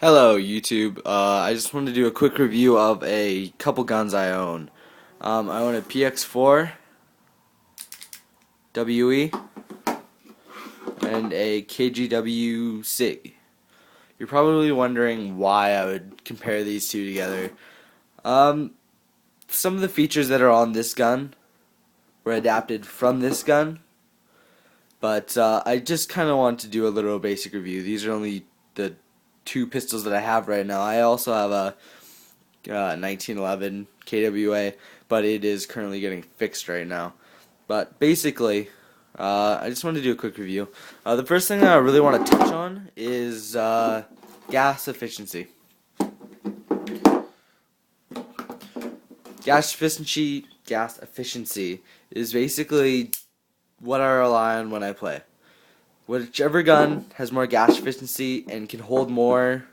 Hello YouTube, I just wanted to do a quick review of a couple guns I own. I own a px4 WE and a KGW SIG. You're probably wondering why I would compare these two together. Um, some of the features that are on this gun were adapted from this gun, but I just kind of want to do a little basic review. These are only the two pistols that I have right now. I also have a 1911 KWA, but it is currently getting fixed right now. But basically, I just wanted to do a quick review. The first thing that I really want to touch on is gas efficiency. Gas efficiency is basically what I rely on when I play. Whichever gun has more gas efficiency and can hold more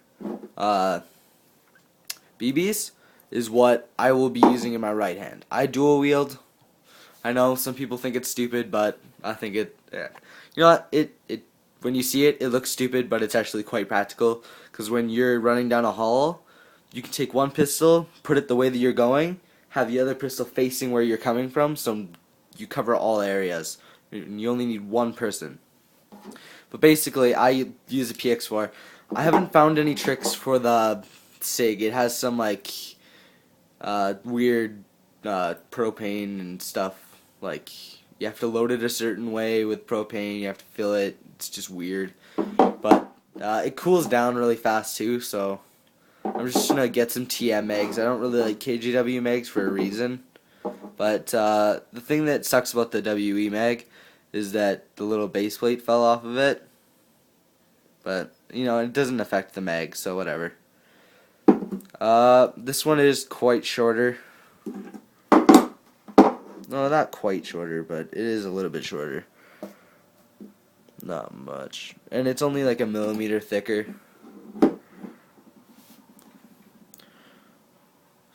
BBs is what I will be using in my right hand. I dual wield. I know some people think it's stupid, but I think you know what, it when you see it, it looks stupid, but it's actually quite practical, because when you're running down a hall, you can take one pistol, put it the way that you're going, have the other pistol facing where you're coming from, so you cover all areas. You only need one person. But basically, I use a px4. I haven't found any tricks for the SIG. It has some weird propane and stuff. Like, you have to load it a certain way with propane. You have to fill it. It's just weird. But it cools down really fast too. So I'm just gonna get some TM mags. I don't really like KGW mags for a reason. But the thing that sucks about the WE mag is that the little base plate fell off of it. But you know, it doesn't affect the mag, so whatever. This one is quite shorter. No, not quite shorter, but it is a little bit shorter. Not much. And it's only like a millimeter thicker.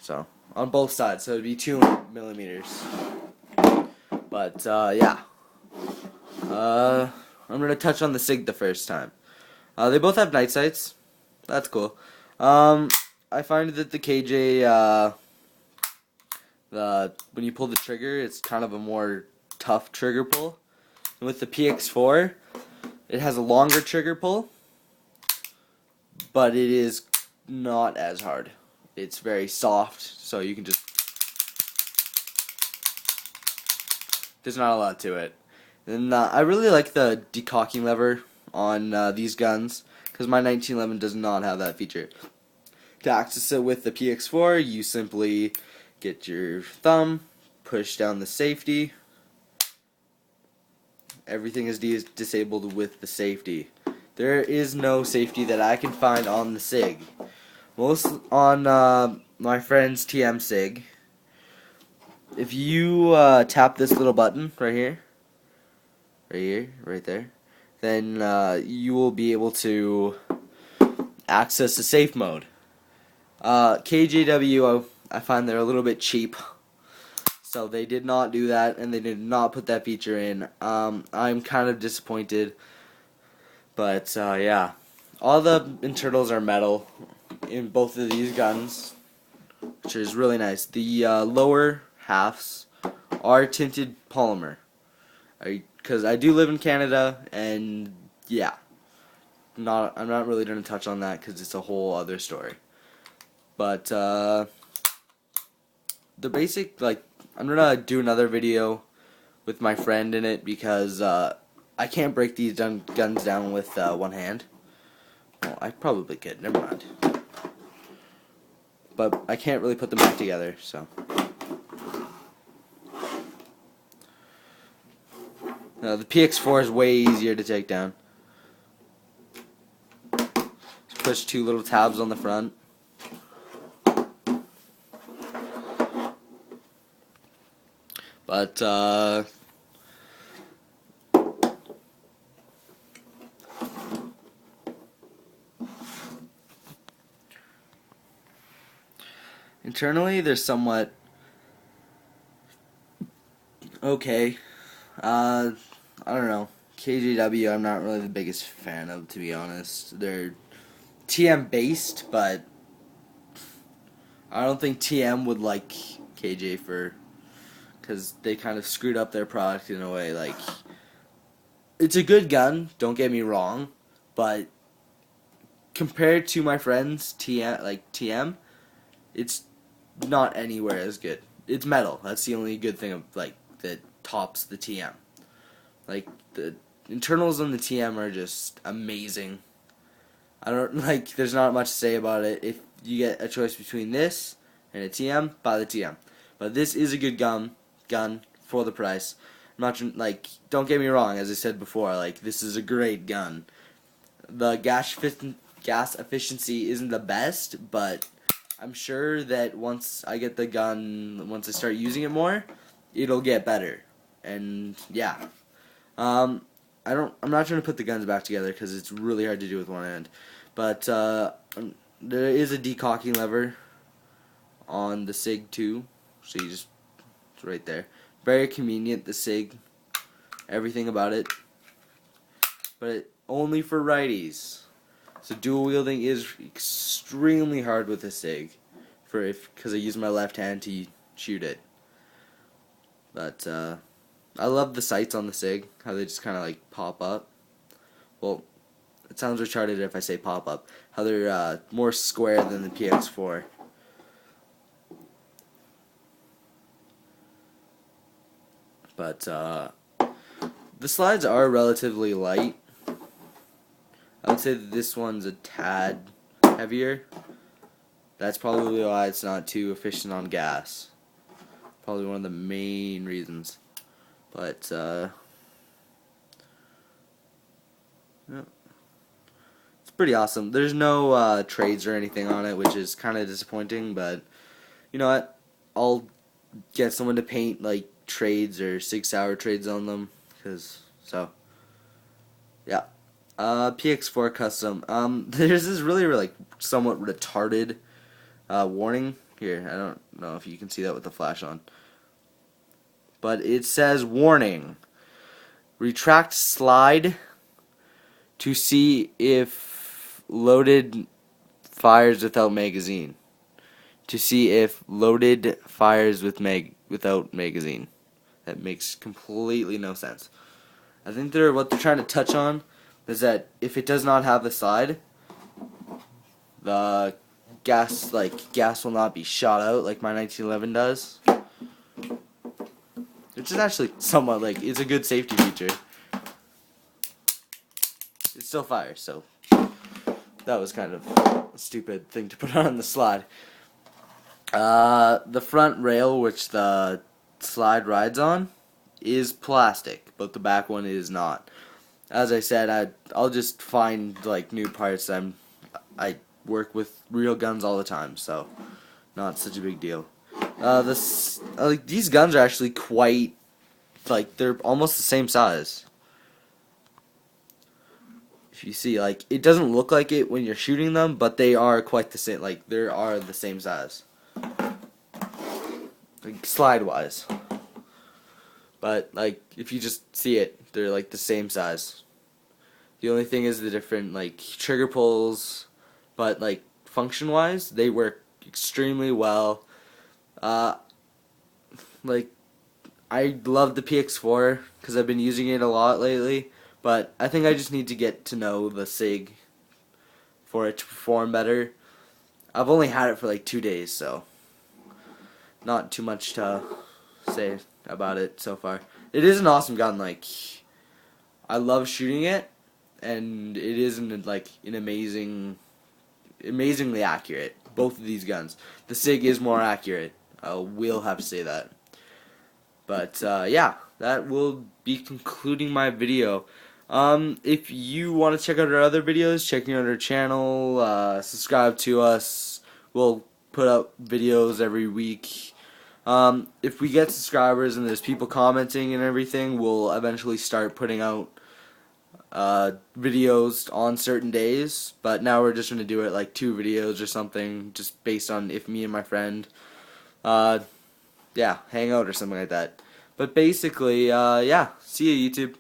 So, on both sides, so it'd be 2 millimeters. But, yeah. I'm gonna touch on the SIG the first time. They both have night sights. That's cool. I find that the KJ, when you pull the trigger, it's kind of a more tough trigger pull. And with the px4, it has a longer trigger pull, but it is not as hard. It's very soft, so you can just... There's not a lot to it. And I really like the decocking lever on these guns, because my 1911 does not have that feature. To access it with the px4, you simply get your thumb, push down the safety. Everything is disabled with the safety. There is no safety that I can find on the SIG. Most on my friend's TM SIG, if you tap this little button right here, right there, then you will be able to access the safe mode. KJW, I find they're a little bit cheap, so they did not do that, and they did not put that feature in. I'm kind of disappointed, but yeah. All the internals are metal in both of these guns, which is really nice. The lower halves are tinted polymer, because I do live in Canada, and yeah, I'm not really going to touch on that because it's a whole other story. But the basic, I'm gonna do another video with my friend in it, because I can't break these guns down with one hand. Well, I probably could, never mind. But I can't really put them back together, so. The px4 is way easier to take down. Just push 2 little tabs on the front. But internally, they're somewhat okay. I don't know. KJW, I'm not really the biggest fan of, to be honest. They're TM based, but I don't think TM would like KJ because they kind of screwed up their product in a way. Like, it's a good gun, don't get me wrong, but compared to my friends TM, it's not anywhere as good. It's metal. That's the only good thing that tops the TM. Like, the internals on the TM are just amazing. I don't there's not much to say about it. If you get a choice between this and a TM, buy the TM. But this is a good gun for the price. I'm not don't get me wrong, as I said before, this is a great gun. The gas efficiency isn't the best, but I'm sure that once I get the gun, once I start using it more, it'll get better. And yeah. I'm not trying to put the guns back together because it's really hard to do with one hand. But there is a decocking lever on the SIG too, so it's right there. Very convenient, the SIG, everything about it. But only for righties. So dual wielding is extremely hard with the SIG, because I use my left hand to shoot it. But I love the sights on the SIG, how they just kind of pop up. Well, it sounds retarded if I say pop up. How they're more square than the px4. But the slides are relatively light. I would say that this one's a tad heavier. That's probably why it's not too efficient on gas. Probably one of the main reasons. But yeah. It's pretty awesome. There's no trades or anything on it, which is kind of disappointing, but you know what? I'll get someone to paint trades or 6-hour trades on them, yeah. px4 custom. There's this really somewhat retarded warning here. I don't know if you can see that with the flash on, but it says warning: retract slide to see if loaded fires without magazine. To see if loaded fires without magazine. That makes completely no sense. I think what they're trying to touch on is that if it does not have a slide, the gas will not be shot out like my 1911 does. Which is actually somewhat it's a good safety feature. It still fires, so that was kind of a stupid thing to put on the slide. The front rail, which the slide rides on, is plastic, but the back one is not. As I said, I'll just find new parts. I work with real guns all the time, so not such a big deal. These guns are actually quite they're almost the same size. If you see, it doesn't look like it when you're shooting them, but they are quite the same. They are the same size, slide wise. But if you just see it, they're the same size. The only thing is the different trigger pulls, but function wise, they work extremely well. I love the px4 because I've been using it a lot lately, but I think I just need to get to know the SIG for it to perform better. I've only had it for 2 days, so not too much to say about it so far. It is an awesome gun. I love shooting it, and it is amazingly accurate. Both of these guns. The SIG is more accurate. I will have to say that. But yeah, that will be concluding my video. If you want to check out our other videos, check out our channel, subscribe to us. We'll put up videos every week. If we get subscribers and there's people commenting and everything, we'll eventually start putting out videos on certain days. But now we're just going to do it 2 videos or something, just based on if me and my friend yeah, hang out or something like that. But basically, yeah, see you, YouTube.